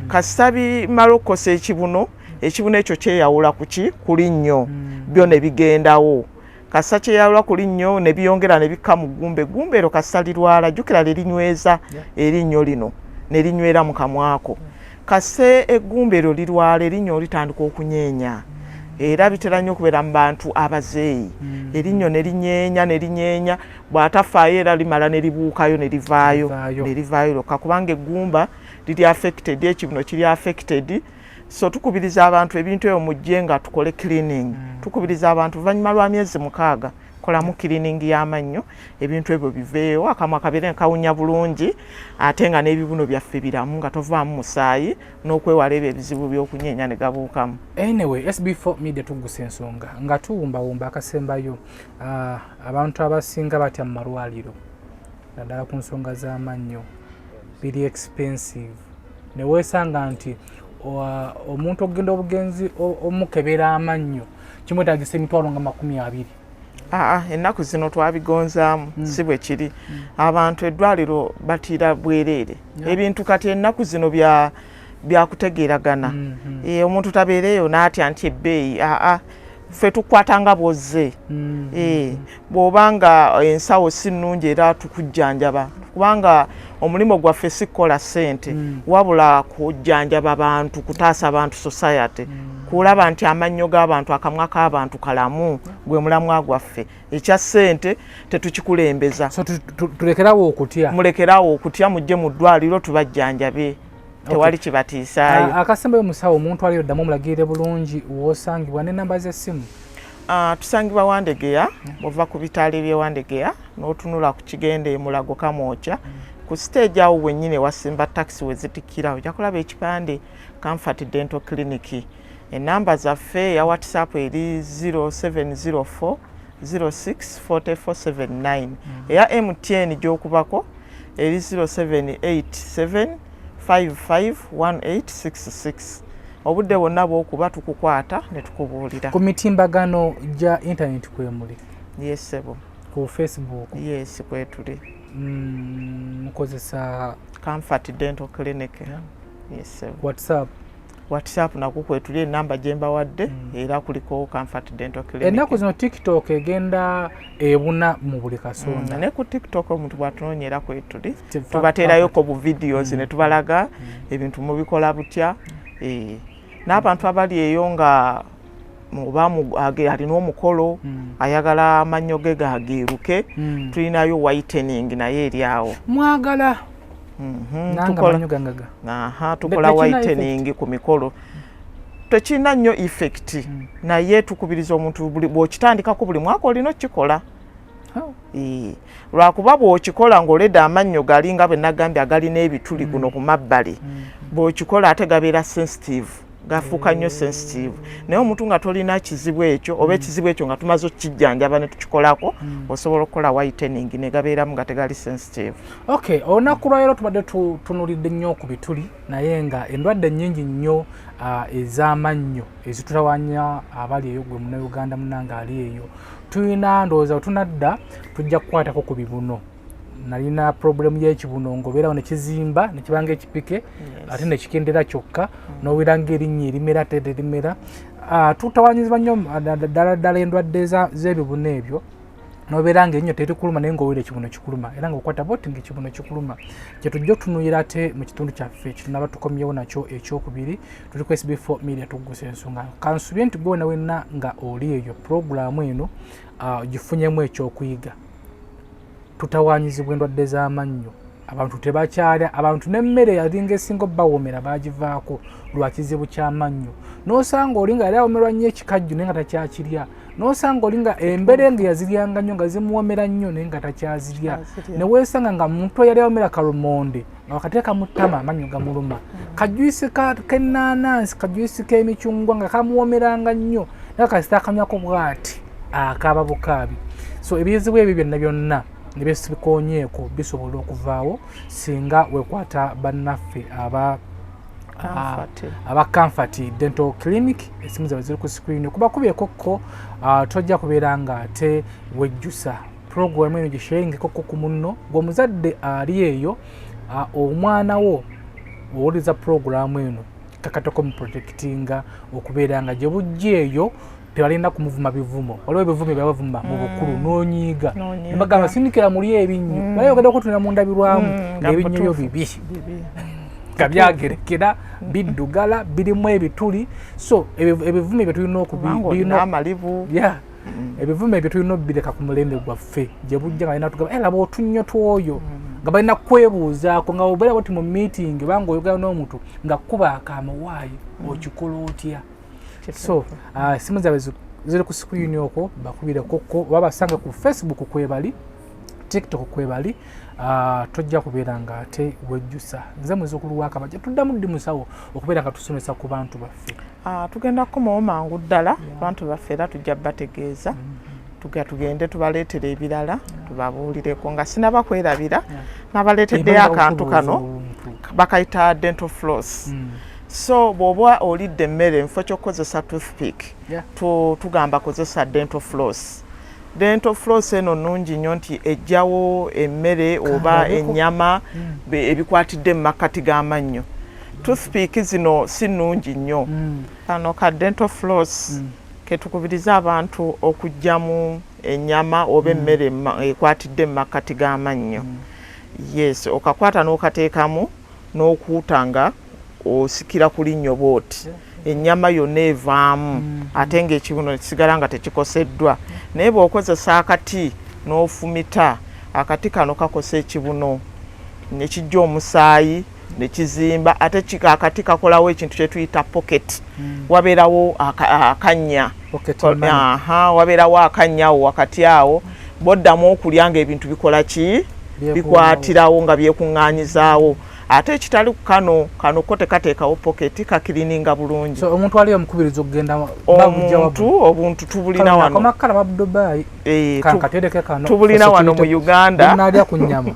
Kasita bimala okukosa ekibuno ekyo kyeyawula ku linnyo byo ne bigendawo. Kasita kyeyawula ku linnyo ne byongera ne bikka mu ggumba. Eggumba ero kasita lirwala jjukira lerinyweza erinnyo lino ne linywera mu kamwako. Kasita eggumba ero lirwala erinnyo litandika okunyeenya. Era bitera nnyo okubeera mu bantu abazeeyi. Erinnyo ne linyeenya bw'atafaayo era limala ne libuukayo ne livaayo lokka kubanga eggumba liri affected, ekibuno kiri affected. So tukubiriza abantu ebintu ebyo mujje nga tukole cleaning. Tukubiriza abantu oluvannyuma lwa myezi 6 kolamu cleaning y'amannyo, ebintu ebyo biveewo, akamwa kabeere kawunya bulungi ate nga n'ebibuno byaffe biramu nga tovaamu musaayi n'okwewala ebyo ebizibu by'okunyeenya ne gabuukamu. Anyway, SB4 Media Tuggussa Enssonga nga tuwumbawumba akasembayo abantu abasinga batya mu malwaliro naddala ku nsonga z'amannyo biri expensive ne weesanga nti omuntu okugenda obugenzi omukebera amannyo kimwetaagisa emitwalo nga 20. Ennaku zino twabigonzaamu si bwe kiri. Abantu eddwaliro batiira bwereere. Ebintu kati ennaku zino byakutegeeragana. Omuntu tabeereyo n'atya nti ebbeeyi. Ffe tukwata nga bw'ozze. Bw'obanga ensawo si nnungi era tukujjanjaba kubanga omulimu gwaffe si kukola ssente wabula kujjanjaba abantu, kutaasa abantu society, kulaba nti amannyo g'abantu, akamwa k'abantu kalamu, gwe mulamwa gwaffe. Ekya ssente tetukikulembeza. So tulekerawo okutya. Mulekerawo okutya, mujje mu ddwaliro tubajjanjabe. Tewali kibatiisaayo. Akasembayo musawo omuntu aliyo ddamu omulagirire bulungi w'osangibwa n'ennamba z'essimu. Tusangibwa Wandegeya, bw'ova ku bitaali by'e Wandegeya n'otunula ku kigende Mulago Kamwokya. Ku stage awo wennyini wasimba taxi we zitikkira ojja kulaba ekipande Comfort Dental Clinic. Ennamba zaffe ya WhatsApp eri 0704 064479. Eya MTN gy'okubako eri 0787 551866. Obudde bwonna bw'okuba tukukwata ne tukubuulira. Ku mitimbagano gya internet kwemuli? Yes, sebo. Ku Facebook? Yes, kwetuli. Mukozesa Comfort Dental Clinic. Yes, sebo. WhatsApp nako kwetuli enamba gye mbawadde era kuliko Comfort Dental Clinic. Ennaku zino TikTok egenda ebuna mu buli kasonda. Ne ku TikTok omuntu bw'atunoonyera kwetuli tubateerayoko bu videos ne tubalaga ebintu mubikola butya. N'abantu abali eyo nga alina omukolo ayagala amannyo ge gageeruke tulinayo whitening naye eri awo. Mwagala tukola whitening ku mikolo. Tekirina nnyo effect naye tukubiriza omuntu bw'okitandikako buli mwaka olina okukikola. Lwakuba bw'okikola ng'oledda amannyo gali nga bwe nagambye agalina ebituli guno ku mabbali, bw'okikola ate gabeera sensitive, gafuuka nnyo sensitive. Naye omuntu nga tolina kizibu ekyo oba ekizibu ekyo nga tumaze okukijjanjaba ne tukikolako osobola okukola whitening ne gabeeramu nga tegali sensitive. Okay, olunaku lwaleero tubadde tutunulidde nnyo ku bituli naye nga endwadde nnyingi nnyo ez'amannyo ezitulawanya abali eyo gwe munnayuganda munnange ali eyo. Tulina ndowooza tunadda tujja kukwatako ku bibuno. Nalina problemu y'ekibuno ng'obeerawo ne kizimba ne kibanga ekipike ate ne kikendera kyokka n'obeera ng'erinnya erimera terimera. Tutawanyizibwa nnyo ddala endwadde z'ebibuno ebyo nobeera ng'ennyo terikuluma naye ng'owulira ekibuno kikuluma era ng'okwata boti ng'ekibuno kikuluma kye tujja otunuulira ate mu kitundu kyaffe kitunaba tukomyewo nakyo ekyokubiri tuli ku SB4 Media Tuggussa Enssonga kansubye nti gwe wenna nga oli eyo puroguramu eno gifunyemu ekyokuyiga tutawaanyizibwa endwadde z'amannyo abantu tebakyalya abantu n'emmere yalinga esinga obbawoomera baagivaako lwa kizibu ky'amannyo n'osanga oli nga yali awomerwa nnyo ekikajju naye nga takyakirya n'osanga oli nga emberenge yaziryanga nnyo nga zimuwomera nnyo naye nga takyazirya ne weesanga nga muntu yali awomera kalumonde nga wakateeka mu ttama amannyo gamuluma kajuyisi k'ennaanansi kajuyisi k'emicungwa nga kamuwomeranga nnyo naye kasita akamyako bw'ati akaaba bukaabi so ebizibu ebyo byonna byonna ne bisikonyeeko bisobola okuvaawo singa wekwata bannaffe aba Comfort Dental Clinic esimu zaabwe ziri ku screen kubakubyekokko tojja kubeera nga ate wejjusa program eno gisharingekokko ku munno gw'omuzadde ali eyo omwana wo owuliza program eno kakatoko mu protectinga okubeera nga gye bujja eyo tebalinda kumuvuma bivumo waliwo ebivumo byabavuma mu bukulu n'onyiiga nebagamba sindikira muli ebinnyo waliwo ogenda okutunira mu ndabirwamu ng'ebinnyo bibi nga byagerekera biddugala birimu ebituli so ebivumo ebyo tulina ebivumo ebyo tulina obireka ku mulembe gwaffe gye bujja nga balina tugamba laba otunnyo twoyo nga balina kwebuuzaako nga obeera boti mu meeting banga oyogera n'omuntu nga kuba akamawaayi okikola otya so simu zaabwe ziri ku screen okwo bakubireko oba basange ku Facebook kwebali TikTok kwebali tojja kubeera nga ate wejjusa nze muzzukulu wa Kabajja tuddamu ddi musawo okubeera nga tusomesa ku bantu baffe tugenda kukomawo mangu ddala abantu baffe era tujja bategeeza tugende tubaleetera ebirala tubabuulireko nga sinaba kwerabira nabaleeteddeyo akantu kano bakayita dental floss so bw'oba olidde emmere mufo ky'okukozesa toothpick tugamba kozesa dental floss. Dental floss eno nnungi nnyo nti ejjawo emmere oba ennyama ebikwatidde mu makkati g'amannyo. Toothpick zino si nnungi nnyo. Kano ka dental floss ketukubiriza abantu okuggyamu ennyama oba emmere ekwatidde mu makkati g'amannyo. Yes, okakwata n'okateekamu n'okuutanga osikira ku linnyo bw'oti. Ennyama yonna evaamu ate ng'ekibuno kisigala nga tekikoseddwa. Naye bw'okozesa akati n'ofumita akati kano kakosa ekibuno ne kijja omusaayi ne kizimba ate akati kakolawo ekintu kye tuyita pocket. Wabeerawo akannya wabeerawo akanyawo wakati awo boddamu okulya ng'ebintu bikola ki bikwatirawo nga byekuŋŋaanyizaawo. Ate ekitali kano ko tekateekawo pocket kakirininga bulungi. So omuntu ali omukubiriza okugenda obuntu tubulina wano. Kamakala ba Dubai. Katereke kano. Tubulina wano mu Uganda. Nalya ku nnyama.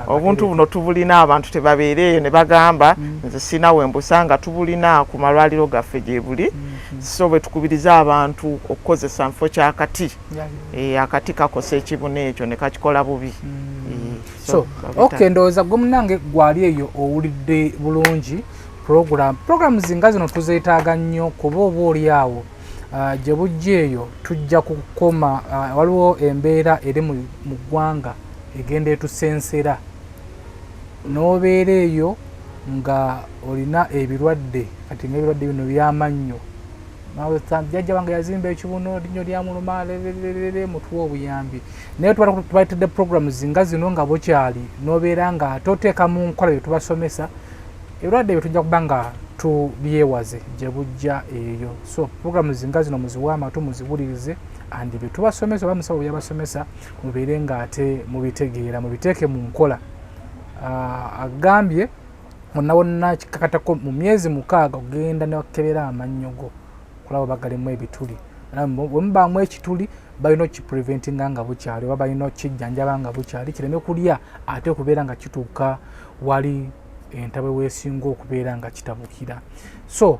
Obuntu buno tubulina abantu tebabeereeyo ne bagamba nze sina wembusanga tubulina ku malwaliro gaffe gye buli. So bwe tukubiriza abantu okukozesa nfo ky'akati. Akati kakosa ekibuno ekyo ne kakikola bubi. So okay, ndowooza gwe munange gwali eyo owulidde bulungi program zinga zino tuzeetaaga nnyo kuba oba oli awo gye bujja eyo tujja kukoma waliwo embeera eri mu ggwanga egenda etusensera n'obeera eyo nga olina ebirwadde kati ng'ebirwadde bino by'amannyo jjajja wange yazimba ekibuno linnyo lyamuluma mutuwa obuyambi naye tubaletedde programu zinga zino nga bukyali n'obeera nga toteeka mu nkola bye tubasomesa ebirwadde bye tujja kuba nga tubyewaze gye bujja eyo. So programu zinga zino muziwe amatu muziwulirize andi bye tubasomesa oba musawo byabasomesa mubeere nga ate mubitegeera mubiteeke mu nkola. Agambye wonna wonna kikakatako mu myezi 6 ogenda ne wakebera amannyo go kulaba bagalimu ebituli. Bwe mubaamu ekituli balina okipreventinga nga bukyali oba balina okijjanjaba nga bukyali kireme kulya ate okubeera nga kituuka wali entabwe weesinga okubeera nga kitabukira. So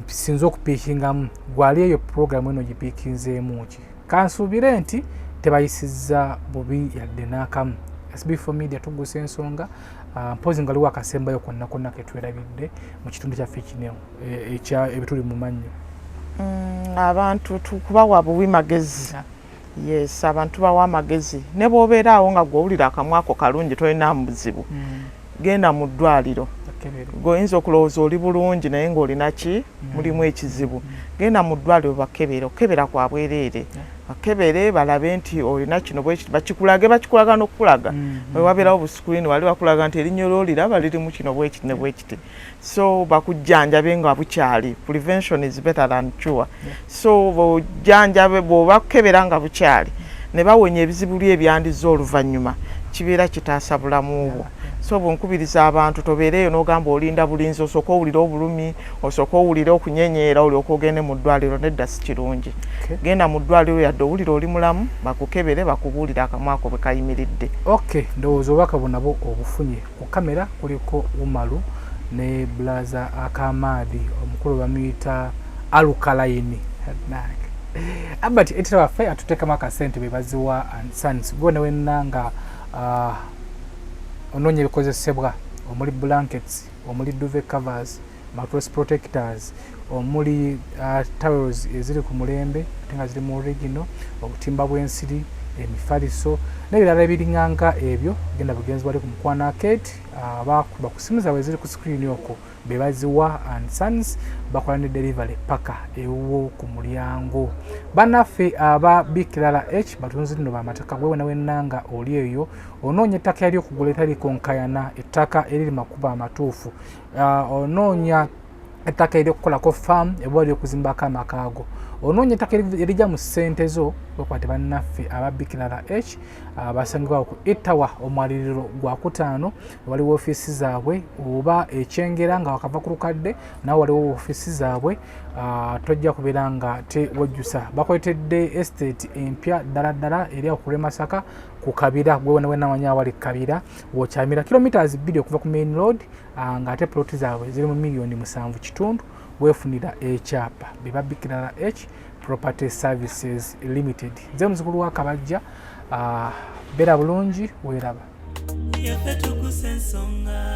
sinza okupiikingamu gwali eyo programu eno gipiikinzeemu ki kansuubire nti tebayisizza bubi yadde n'akamu. SB4 Media Tuggussa Enssonga mpozi nga liwo akasembayo konna konna ketwerabidde mu kitundu kyaffe kino ebituli mu mannyo. Abantu tukubawa buwi magezi yes abantu bawa amagezi ne bw'obeera awo nga gw'owulira akamwako kalungi tolina buzibu genda mu ddwaliro goyinza okulowooza oli bulungi naye ng'olina ki mulimu ekizibu genda mu ddwaliro bakebere okebera kwa bwereere bakebere balabe nti olina kino bwekiti bakikulaga n'okukulaga bwe wabeerawo busukulini wali bakulaga nti erinnya oliraba lirimu kino bwekiti ne bwekiti so bakujjanjabe nga bukyali prevention is better than cure so bojjanjabe bw'obakebera nga bukyali ne bawonya ebizibu bye ebyandiza oluvannyuma kibeera kitaasa bulamu bwo so bwonkubiriza abantu tobeereyo n'ogamba olinda bulinzi osooka owulira obulumi osooka owulira okunyenyeera olyoka ogende mu ddwaliro nedda si kirungi genda mu ddwaliro yadde owulira oli mulamu bakukebere bakubuulira akamwako bwe kayimiridde ndowooza obubaka bwonabo obufunye ku kamera kuliko Umalu ne Blaza Akamaadi omukulu bamuyita Alukalayini Albert etera waffe atuteekamu akasente bebaziwa Sons gwe newenna nga onoonya ebikozesebwa omuli blankets omuli duvet covers mattress protectors omuli towels eziri ku mulembe ate nga ziri mu original obutimba bw'ensiri emifaliso n'ebirala ebiringanga ebyo genda bugenzi bali ku Mukwano Arcade bakuba ku simu zaabwe ziri ku screen okwo bebaziwa and Sons bakola ne delivery paka ewo ku mulyango banaffe aba Bikirala H batunzi nno bamataka gwe wenna nga oli eyo onoonya ettaka yali okugula etaliko nkayana ettaka eriri makuba amatuufu onoonya ettaka eryokukolako farm eba ly'okuzimbako amakaago onoonya ettaka erijja mu ssente zo wekwate bannaffe aba Bikirala H basangibwawo ku Etawa omwaliriro gwa Kutaano waliwo ofiisi zaabwe oba ekyengera nga wakava ku lukadde nawe waliwo ofiisi zaabwe tojja kubeera nga tewejjusa bakoletedde estate empya ddala eri okule Masaka ku Kabira gwe wenna wanya wali Kabira wokyamira kilometers 2 okuva ku main road nga ate ploti zaabwe ziri mu milioni 7.5 wefunira ekyapa beba Bikirala H Property Services Limited nze muzukulu wa Kabajja beera bulungi weeraba Tuggussa Enssonga